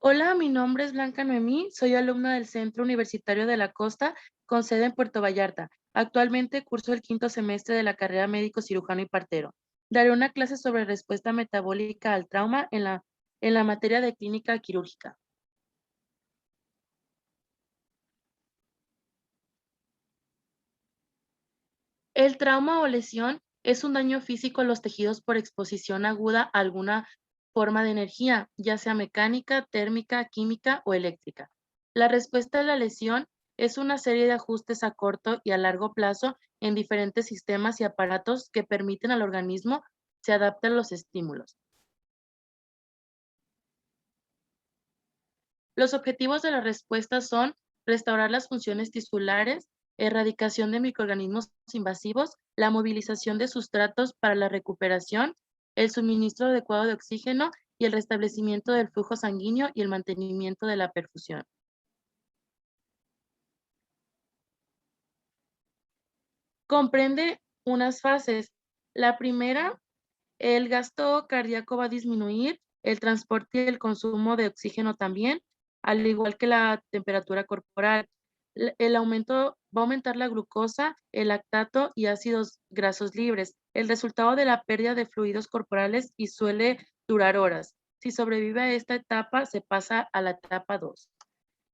Hola, mi nombre es Blanca Noemí, soy alumna del Centro Universitario de la Costa con sede en Puerto Vallarta. Actualmente curso el quinto semestre de la carrera médico cirujano y partero. Daré una clase sobre respuesta metabólica al trauma en la materia de clínica quirúrgica. El trauma o lesión es un daño físico a los tejidos por exposición aguda a alguna forma de energía, ya sea mecánica, térmica, química o eléctrica. La respuesta a la lesión es una serie de ajustes a corto y a largo plazo en diferentes sistemas y aparatos que permiten al organismo se adapte a los estímulos. Los objetivos de la respuesta son restaurar las funciones tisulares, erradicación de microorganismos invasivos, la movilización de sustratos para la recuperación, el suministro adecuado de oxígeno y el restablecimiento del flujo sanguíneo y el mantenimiento de la perfusión. Comprende unas fases. La primera, el gasto cardíaco va a disminuir, el transporte y el consumo de oxígeno también, al igual que la temperatura corporal. El aumento va a aumentar la glucosa, el lactato y ácidos grasos libres. El resultado de la pérdida de fluidos corporales y suele durar horas. Si sobrevive a esta etapa, se pasa a la etapa 2.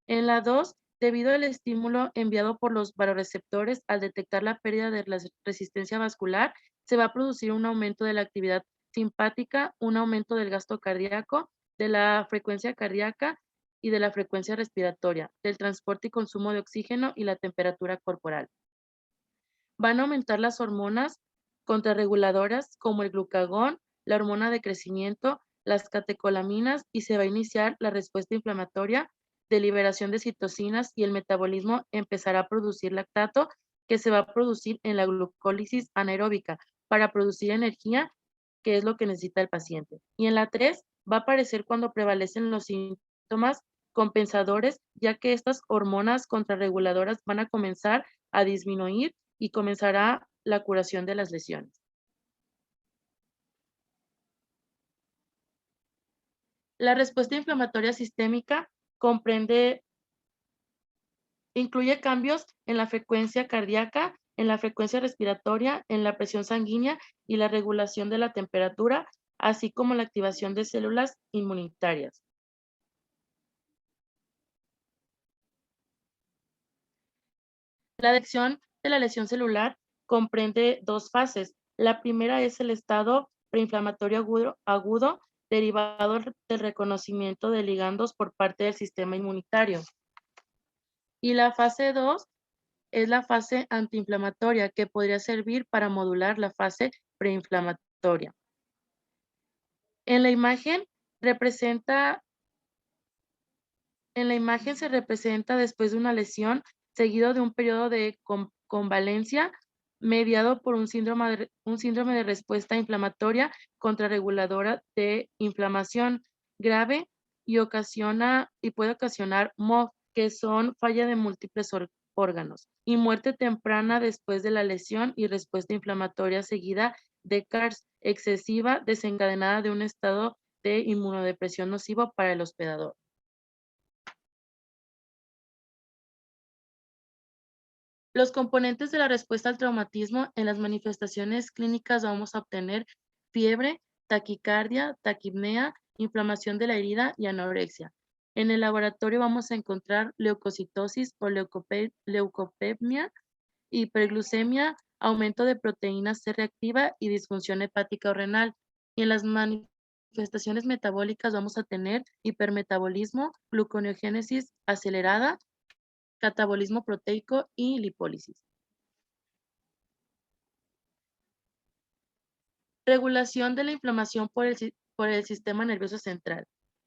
En la 2, debido al estímulo enviado por los varoreceptores al detectar la pérdida de la resistencia vascular, se va a producir un aumento de la actividad simpática, un aumento del gasto cardíaco, de la frecuencia cardíaca y de la frecuencia respiratoria, del transporte y consumo de oxígeno y la temperatura corporal. Van a aumentar las hormonas contrarreguladoras como el glucagón, la hormona de crecimiento, las catecolaminas y se va a iniciar la respuesta inflamatoria de liberación de citocinas y el metabolismo empezará a producir lactato que se va a producir en la glucólisis anaeróbica para producir energía, que es lo que necesita el paciente. Y en la 3 va a aparecer cuando prevalecen los síntomas compensadores, ya que estas hormonas contrarreguladoras van a comenzar a disminuir y comenzará la curación de las lesiones. La respuesta inflamatoria sistémica comprende, incluye cambios en la frecuencia cardíaca, en la frecuencia respiratoria, en la presión sanguínea y la regulación de la temperatura, así como la activación de células inmunitarias. La detección de la lesión celular comprende dos fases. La primera es el estado preinflamatorio agudo derivado del reconocimiento de ligandos por parte del sistema inmunitario. Y la fase 2 es la fase antiinflamatoria que podría servir para modular la fase preinflamatoria. En la imagen representa En la imagen se representa después de una lesión, seguido de un periodo de convalencia mediado por un síndrome de respuesta inflamatoria contrarreguladora de inflamación grave y puede ocasionar MOF, que son falla de múltiples órganos, y muerte temprana después de la lesión y respuesta inflamatoria seguida de CARS excesiva desencadenada de un estado de inmunodepresión nocivo para el hospedador. Los componentes de la respuesta al traumatismo en las manifestaciones clínicas vamos a obtener fiebre, taquicardia, taquipnea, inflamación de la herida y anorexia. En el laboratorio vamos a encontrar leucocitosis o leucopenia, hiperglucemia, aumento de proteína C reactiva y disfunción hepática o renal. Y en las manifestaciones metabólicas vamos a tener hipermetabolismo, gluconeogénesis acelerada, catabolismo proteico y lipólisis. Regulación de la inflamación por el sistema nervioso central.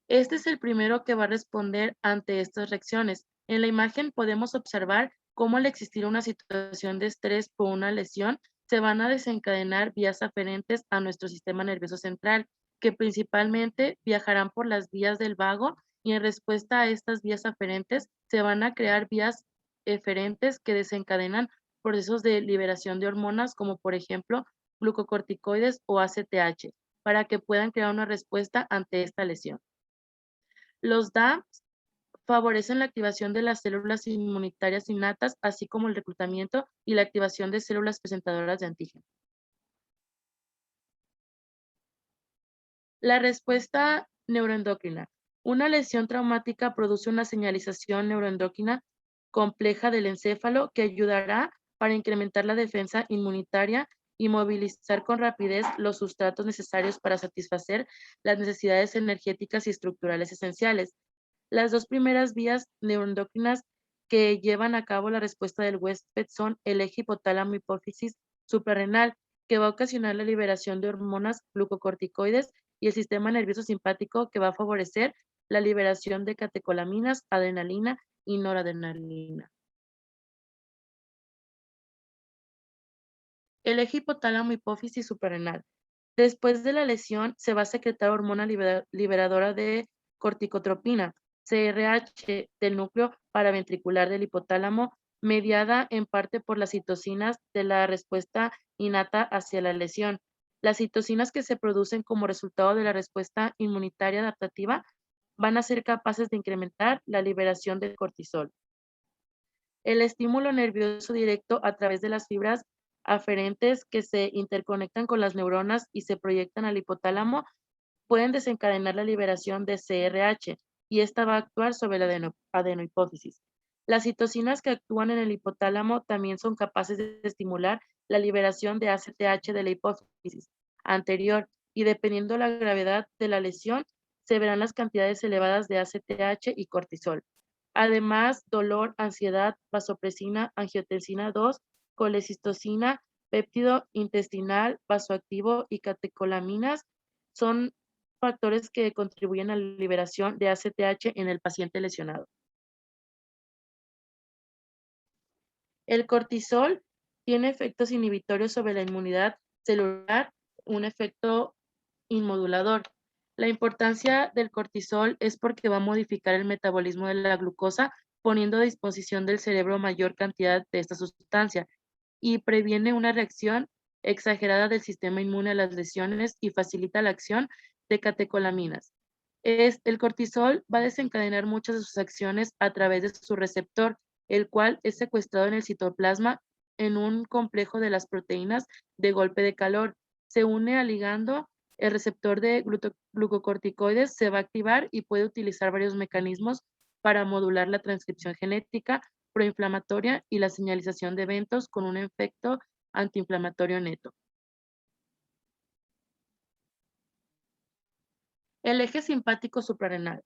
Este es el primero que va a responder ante estas reacciones. En la imagen podemos observar cómo al existir una situación de estrés por una lesión, se van a desencadenar vías aferentes a nuestro sistema nervioso central, que principalmente viajarán por las vías del vago y en respuesta a estas vías aferentes se van a crear vías eferentes que desencadenan procesos de liberación de hormonas como por ejemplo glucocorticoides o ACTH, para que puedan crear una respuesta ante esta lesión. Los DAMPs favorecen la activación de las células inmunitarias innatas, así como el reclutamiento y la activación de células presentadoras de antígeno. La respuesta neuroendocrina. Una lesión traumática produce una señalización neuroendocrina compleja del encéfalo que ayudará para incrementar la defensa inmunitaria y movilizar con rapidez los sustratos necesarios para satisfacer las necesidades energéticas y estructurales esenciales. Las dos primeras vías neuroendocrinas que llevan a cabo la respuesta del huésped son el eje hipotálamo-hipófisis suprarrenal, que va a ocasionar la liberación de hormonas glucocorticoides, y el sistema nervioso simpático, que va a favorecer la liberación de catecolaminas, adrenalina y noradrenalina. El eje hipotálamo-hipófisis suprarrenal. Después de la lesión, se va a secretar hormona liberadora de corticotropina, CRH, del núcleo paraventricular del hipotálamo, mediada en parte por las citocinas de la respuesta innata hacia la lesión. Las citocinas que se producen como resultado de la respuesta inmunitaria adaptativa van a ser capaces de incrementar la liberación del cortisol. El estímulo nervioso directo a través de las fibras aferentes que se interconectan con las neuronas y se proyectan al hipotálamo pueden desencadenar la liberación de CRH, y esta va a actuar sobre la adenohipófisis. Las citocinas que actúan en el hipotálamo también son capaces de estimular la liberación de ACTH de la hipófisis anterior, y dependiendo la gravedad de la lesión, se verán las cantidades elevadas de ACTH y cortisol. Además, dolor, ansiedad, vasopresina, angiotensina 2, colecistocina, péptido intestinal, vasoactivo y catecolaminas son factores que contribuyen a la liberación de ACTH en el paciente lesionado. El cortisol tiene efectos inhibitorios sobre la inmunidad celular, un efecto inmodulador. La importancia del cortisol es porque va a modificar el metabolismo de la glucosa, poniendo a disposición del cerebro mayor cantidad de esta sustancia, y previene una reacción exagerada del sistema inmune a las lesiones y facilita la acción de catecolaminas. El cortisol va a desencadenar muchas de sus acciones a través de su receptor, el cual es secuestrado en el citoplasma en un complejo de las proteínas de golpe de calor. Se une al ligando, el receptor de glucocorticoides se va a activar y puede utilizar varios mecanismos para modular la transcripción genética proinflamatoria y la señalización de eventos con un efecto antiinflamatorio neto. El eje simpático suprarrenal.